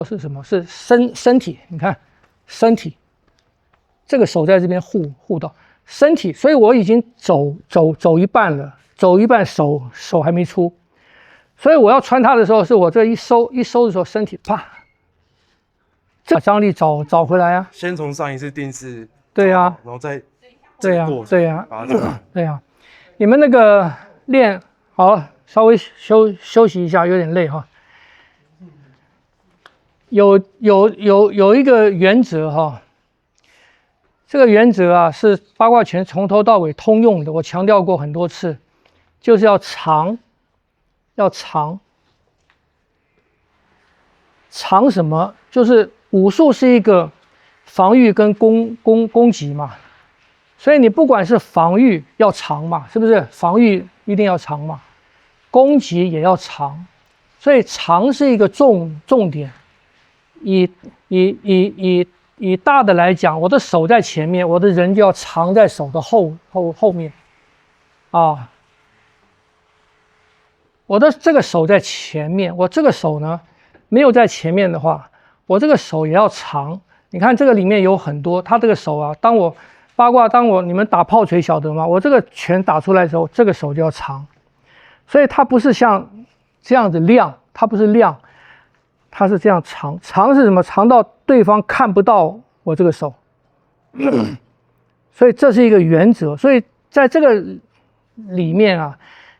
是什么？是身体。你看，身体，这个手在这边护到身体，所以我已经走一半了，走一半手还没出，所以我要穿它的时候，是我这一收的时候，身体啪，这张力找回来啊。先从上一次定式，对呀、啊，然后再对呀、啊，对呀、啊，对呀、啊。你们那个练好，稍微休息一下，有点累哈。有一个原则哈，这个原则啊是八卦拳从头到尾通用的，我强调过很多次，就是要长什么？就是武术是一个防御跟攻击嘛，所以你不管是防御要长嘛，是不是？防御一定要长嘛，攻击也要长，所以长是一个重点。以大的来讲，我的手在前面，我的人就要藏在手的后面，啊，我的这个手在前面，我这个手呢没有在前面的话，我这个手也要长。你看这个里面有很多，他这个手啊，当我你们打炮锤晓得吗？我这个拳打出来的时候，这个手就要长，所以它不是像这样子亮，它不是亮。它是这样长是什么？长到对方看不到我这个手，所以这是一个原则。所以在这个里面啊，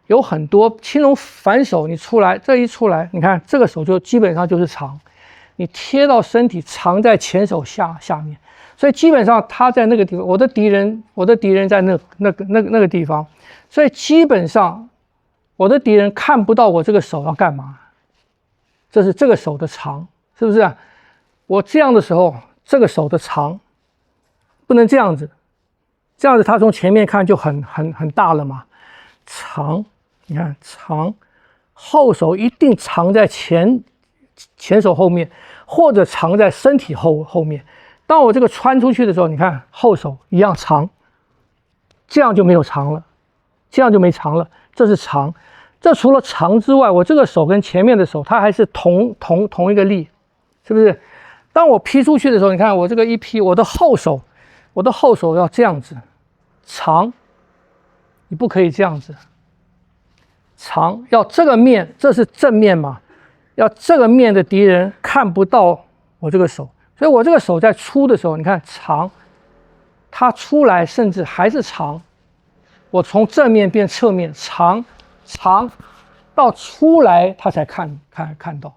有很多青龙反手，你出来这一出来，你看这个手就基本上就是长，你贴到身体，藏在前手下面，所以基本上他在那个地方，我的敌人在那个地方，所以基本上我的敌人看不到我这个手要干嘛。这是这个手的长，是不是啊？我这样的时候，这个手的长不能这样子，这样子他从前面看就很大了嘛。长，你看长，后手一定藏在前手后面，或者藏在身体后面。当我这个穿出去的时候，你看后手一样长，这样就没有长了，这样就没长了，这是长。这除了长之外，我这个手跟前面的手，它还是同一个力，是不是？当我劈出去的时候，你看我这个一劈，我的后手要这样子长，你不可以这样子长，要这个面，这是正面嘛，要这个面的敌人看不到我这个手，所以我这个手在出的时候，你看长，它出来甚至还是长，我从正面变侧面长到出来，他才看到，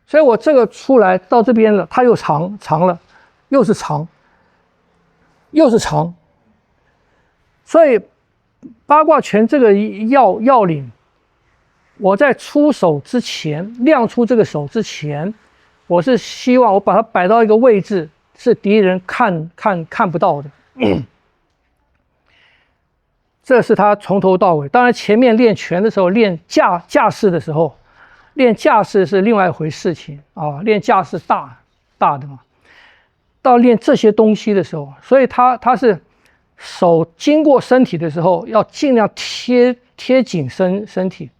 所以我这个出来到这边了，它又长了，又是长，所以八卦拳这个要领，我在出手之前，亮出这个手之前，我是希望我把它摆到一个位置，是敌人看不到的。这是他从头到尾。当然，前面练拳的时候，练架势的时候，练架势是另外一回事情啊。练架势大的嘛，到练这些东西的时候，所以他是手经过身体的时候，要尽量贴紧身体，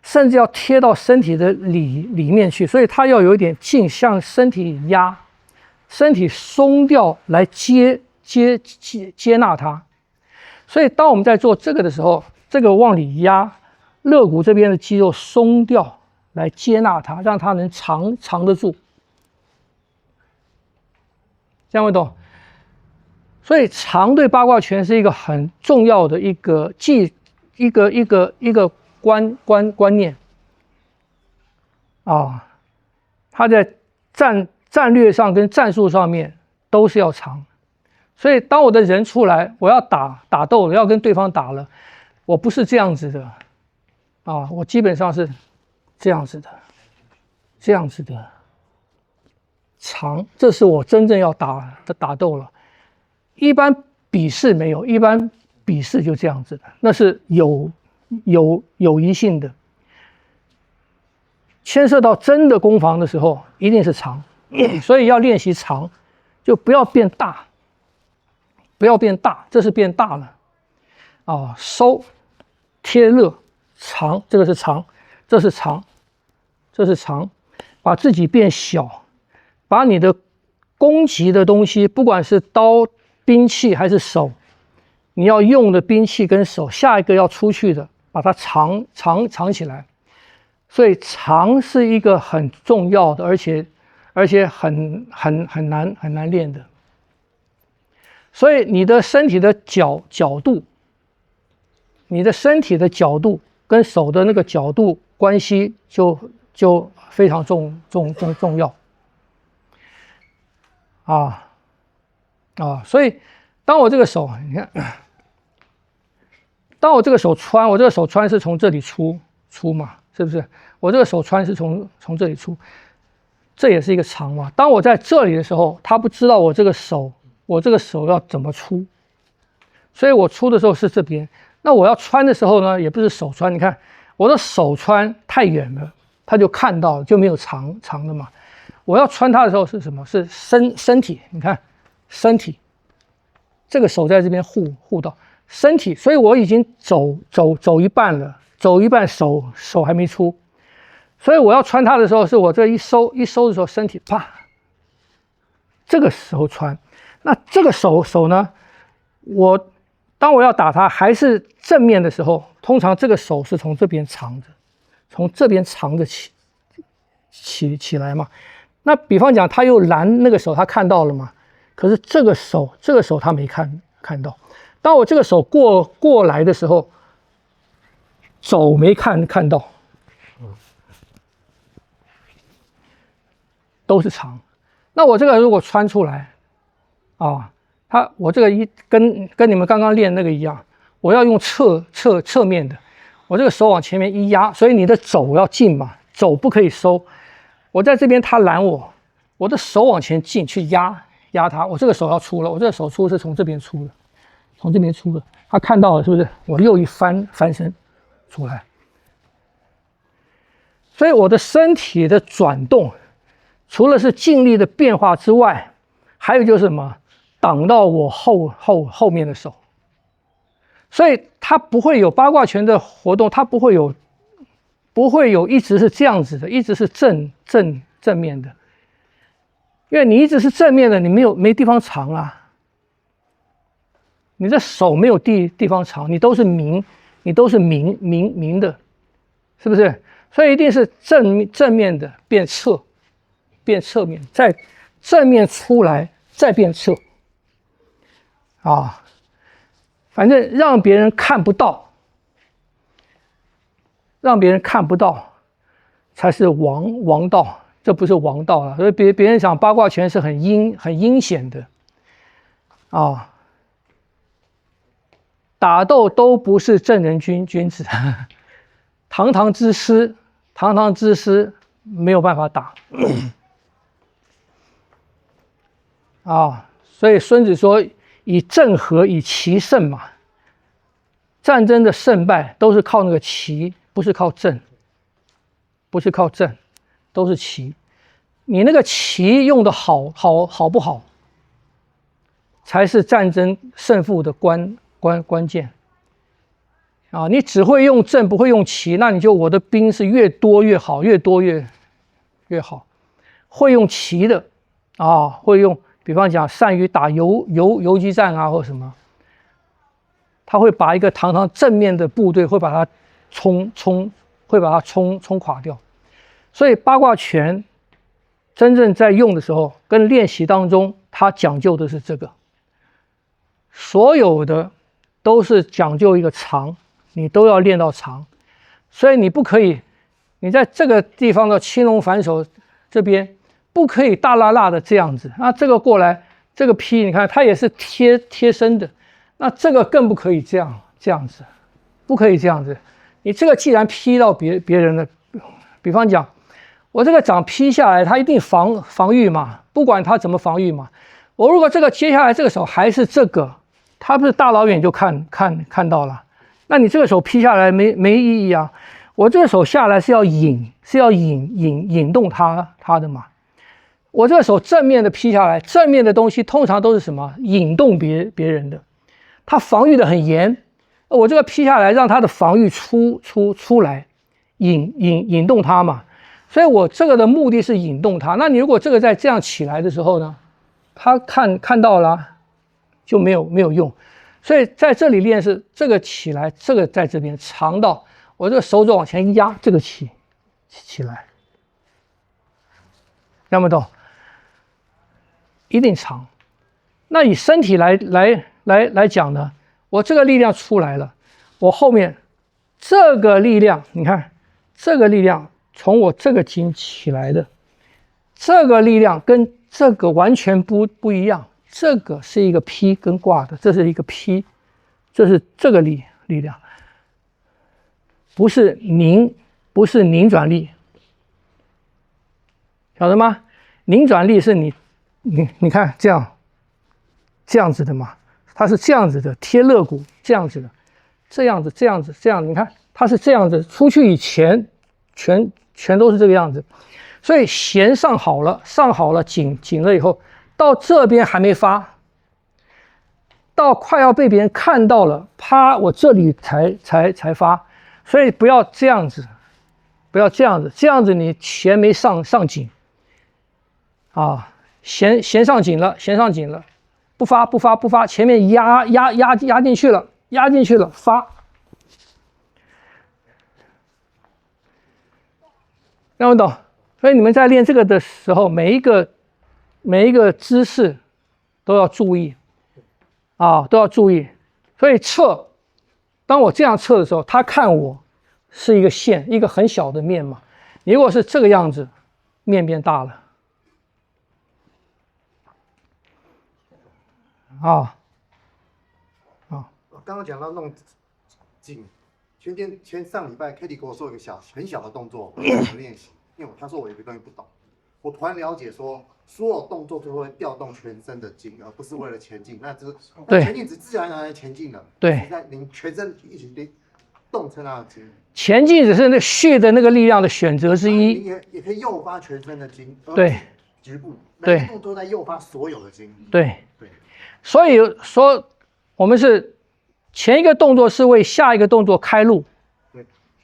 甚至要贴到身体的里面去。所以他要有一点劲向身体压，身体松掉来接纳它。所以当我们在做这个的时候，这个往里压，肋骨这边的肌肉松掉来接纳它，让它能藏得住，这样会懂？所以长对八卦拳是一个很重要的一个观念啊，它在战略上跟战术上面都是要长。所以当我的人出来，我要打斗了，要跟对方打了，我不是这样子的啊，我基本上是这样子的长，这是我真正要打斗了。一般比试没有，一般比试就这样子的，那是友谊性的。牵涉到真的攻防的时候，一定是长，所以要练习长，就不要变大。这是变大了啊！收贴肋长，这个是长，这是长，把自己变小，把你的攻击的东西，不管是刀、兵器还是手，你要用的兵器跟手，下一个要出去的，把它藏起来。所以藏是一个很重要的，而且很难练的。所以你的身体的角度，你的身体的角度跟手的那个角度关系就非常重要所以当我这个手，你看，当我这个手穿，我这个手穿是从这里出嘛，是不是？我这个手穿是从这里出，这也是一个藏嘛。当我在这里的时候，他不知道我这个手要怎么出，所以我出的时候是这边。那我要穿的时候呢，也不是手穿，你看我的手穿太远了，他就看到了，就没有藏的嘛。我要穿它的时候是什么？是身体，你看身体，这个手在这边护到身体，所以我已经走一半了，走一半手还没出，所以我要穿它的时候，是我这一收的时候，身体啪，这个时候穿。那这个手呢，当我要打它还是正面的时候，通常这个手是从这边藏着，从这边藏着起来嘛。那比方讲，他又拦那个手，他看到了嘛？可是这个手他没看到。当我这个手过来的时候，手没看到，都是长。那我这个如果穿出来我这个跟你们刚刚练那个一样，我要用侧面的，我这个手往前面一压，所以你的肘要进嘛，肘不可以收。我在这边，他拦我的手往前进去压他，我这个手要出了，我这个手出是从这边出的，从这边出的，他看到了是不是？我又一翻身出来，所以我的身体的转动，除了是劲力的变化之外，还有就是什么？挡到我后面的手，所以它不会有八卦拳的活动，它不会有一直是这样子的，一直是正面的，因为你一直是正面的，你没地方藏啊，你的手没有地方藏，你都是明的，是不是？所以一定是正面的变侧面，再正面出来再变侧反正让别人看不到。让别人看不到才是王道，这不是王道了。所以别人讲八卦拳是很阴险的打斗都不是正人君子，堂堂之师没有办法打所以孙子说以正和以奇胜嘛，战争的胜败都是靠那个奇。不是靠正，都是奇。你那个奇用的好不好，才是战争胜负的关键你只会用正不会用奇，那你就我的兵是越多越好，越多越好。会用奇的会用，比方讲善于打游击战或什么，他会把一个堂堂正面的部队会把它会把它冲垮掉。所以八卦拳真正在用的时候，跟练习当中，它讲究的是这个。所有的都是讲究一个长，你都要练到长。所以你不可以，你在这个地方的青龙反手这边，不可以大辣辣的这样子。那这个过来，这个劈，你看它也是贴身的，那这个更不可以这样子，不可以这样子。你这个既然劈到别人的，比方讲，我这个掌劈下来，他一定防御嘛，不管他怎么防御嘛。我如果这个接下来这个手还是这个，他不是大老远就看到了，那你这个手劈下来没意义啊。我这个手下来是要引动他的嘛。我这个手正面的劈下来，正面的东西通常都是什么？引动别人的，他防御的很严。我这个劈下来，让他的防御出来，引动他嘛。所以我这个的目的是引动它。那你如果这个在这样起来的时候呢，它看到了就没有用。所以在这里练是这个起来，这个在这边长到我这个手肘往前一压，这个起来，听不懂？一定长。那以身体来讲呢，我这个力量出来了，我后面这个力量，你看这个力量从我这个筋起来的，这个力量跟这个完全不一样。这个是一个劈跟挂的，这是一个劈，这是这个力量，不是拧转力，晓得吗？拧转力是你看这样子的嘛，它是这样子的，贴肋骨这样子的，这样子，你看它是这样子，出去以前全都是这个样子，所以弦上好了，紧了以后。到这边还没发，到快要被别人看到了，啪，我这里才发，所以不要这样子，这样子你弦没上紧啊，弦上紧了，不发，前面压进去了，发，听不懂？所以你们在练这个的时候，每一个姿势都要注意啊，都要注意。所以测，当我这样测的时候，他看我是一个线，一个很小的面嘛。你如果是这个样子，面变大了啊。我刚刚讲到弄紧，前上礼拜 Kitty 给我做一个很小的动作，我练习，因为他说我有个东西不懂。我突然了解说，所有动作都会调动全身的筋，而不是为了前进。那前进只自然而然前进了。对，你全身一起动成那个筋。前进只是那血的那个力量的选择之一。你也可以诱发全身的筋。对，局部。对，每一动作在诱发所有的筋。对。所以说，我们是前一个动作是为下一个动作开路。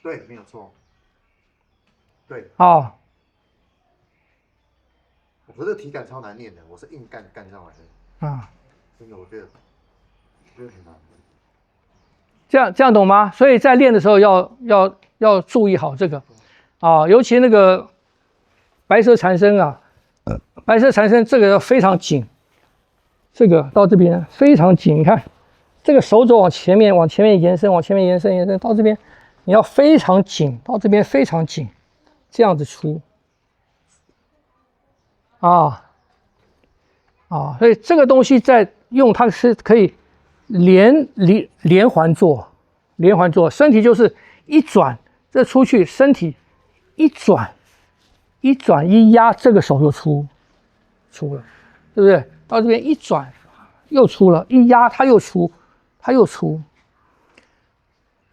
对，没有错。对。啊。我这个体感超难练的，我是硬干上来的。啊，真的，我觉得很难。这样懂吗？所以在练的时候要注意好这个啊，尤其那个白蛇缠身啊，白蛇缠身这个要非常紧，这个到这边非常紧，你看这个手肘往前面延伸，到这边你要非常紧，到这边非常紧，这样子出。所以这个东西在用它是可以连环做，身体就是一转，这出去身体一转一压，这个手就出了，对不对？到这边一转又出了，一压它又出，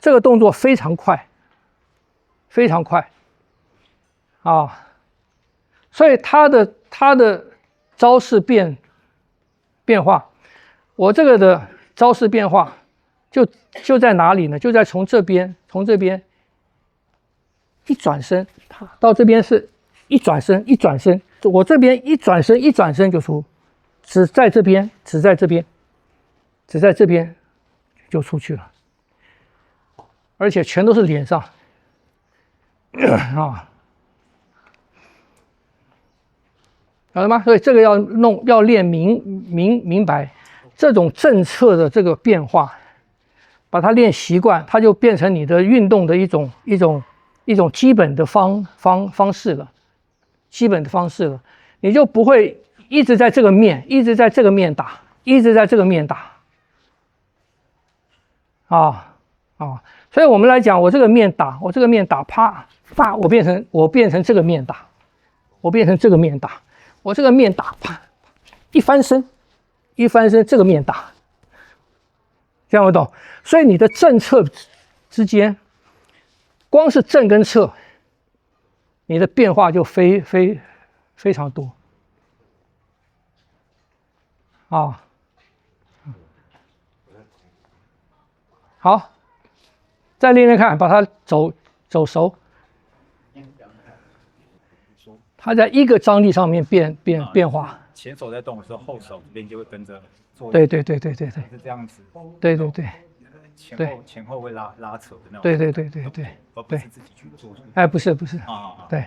这个动作非常快啊，所以它的招式变化，我这个的招式变化就在哪里呢？就在从这边一转身，到这边是一转身，我这边一转身就出，只在这边就出去了，而且全都是脸上啊。晓得吗？所以这个要练明白这种政策的这个变化，把它练习惯，它就变成你的运动的一种基本的方式了，你就不会一直在这个面打，所以我们来讲，我这个面打，啪，我变成这个面打，我这个面打，啪，一翻身，这个面打，这样我懂。所以你的正侧之间，光是正跟侧，你的变化就非常多啊。好，再练练看，把它走熟。它在一个张力上面变化。前手在动的时候，后手这边就会跟着做。对，是这样子。对。前后会拉扯的那种。对，而不是自己去做。哎，不是。对，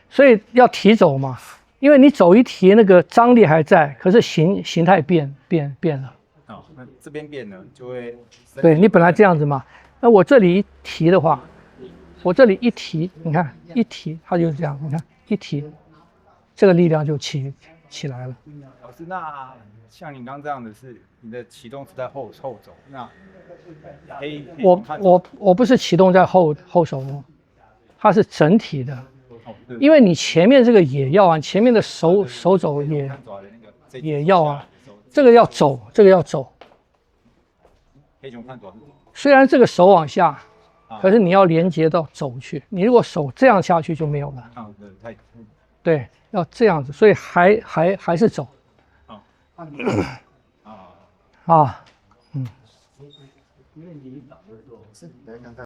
所以要提走嘛，因为你走一提，那个张力还在，可是形态变了。哦，那这边变了就会。对你本来这样子嘛，那我这里一提的话，我这里一提，你看一提，它就是这样，你看一提，这个力量就起来了。老师，那像你刚刚这样的是你的启动是在后走，那我不是启动在后手哦，它是整体的，因为你前面这个也要啊，前面的手肘也要啊，这个要走。黑熊看爪是虽然这个手往下，可是你要连接到走去，你如果手这样下去就没有了。对，要这样子，所以还是走。因为你倒的时候是你在刚才。